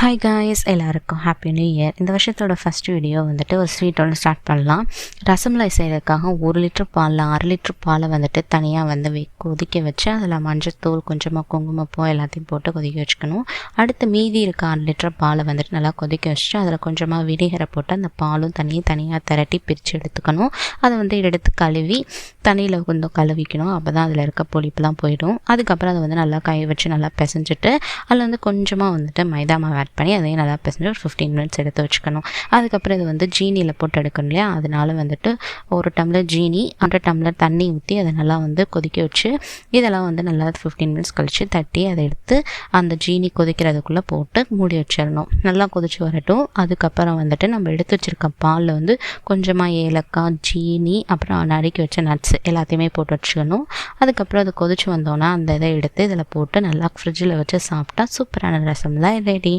Hi guys, எல்லாருக்கும் happy new year. இந்த வருஷத்தோட ஃபஸ்ட் வீடியோ வந்துட்டு ஒரு ஸ்வீட்டோட ஸ்டார்ட் பண்ணலாம். ரசமலாய் செய்கிறதுக்காக 1 லிட்டர் பாலில் 1/2 லிட்டர் பாலை வந்துட்டு தனியாக வந்து கொதிக்க வச்சு அதில் மஞ்சத்தூள், கொஞ்சமாக குங்குமப்பூ எல்லாத்தையும் போட்டு கொதிக்க வச்சுக்கணும். அடுத்து மீதி இருக்க 1/2 லிட்டர் பாலை வந்துட்டு நல்லா கொதிக்க வச்சுட்டு அதில் கொஞ்சமாக வினிகரை போட்டு அந்த பாலும் தண்ணியும் தனியாக திரட்டி பிரித்து எடுத்துக்கணும். அதை வந்து எடுத்து கழுவி தண்ணியில் கொஞ்சம் கழுவிக்கணும். அப்போ தான் அதில் இருக்க புளிப்புலாம் போயிடும். அதுக்கப்புறம் அதை வந்து நல்லா கை வச்சு நல்லா பிசைஞ்சிட்டு அதில் வந்து கொஞ்சமாக வந்துட்டு மைதா மாவு ஆட் பண்ணி அதையும் நல்லா பிசைஞ்சு ஒரு 15 மினிட்ஸ் எடுத்து வச்சுக்கணும். அதுக்கப்புறம் இது வந்து ஜீனியில் போட்டு எடுக்கணும் இல்லையா, அதனால வந்துட்டு 1 டம்ளர் ஜீனி 1/2 டம்ளர் தண்ணி ஊற்றி அதை நல்லா வந்து கொதிக்க வச்சு இதெல்லாம் வந்து நல்லா 15 மினிட்ஸ் கழித்து தட்டி அதை எடுத்து அந்த ஜீனி கொதிக்கிறதுக்குள்ளே போட்டு மூடி வச்சிடணும். நல்லா கொதிச்சு வரட்டும். அதுக்கப்புறம் வந்துட்டு நம்ம எடுத்து வச்சுருக்க பாலில் வந்து கொஞ்சமாக ஏலக்காய், ஜீனி, அப்புறம் நறுக்கி வச்ச நட்ஸ் எல்லாத்தையுமே போட்டு வச்சுக்கணும். அதுக்கப்புறம் அது கொதிச்சு வந்தோன்னா அந்த இதை எடுத்து இதில் போட்டு நல்லா ஃப்ரிட்ஜில் வச்சு சாப்பிட்டா சூப்பரான ரசமலாய் ரெடி.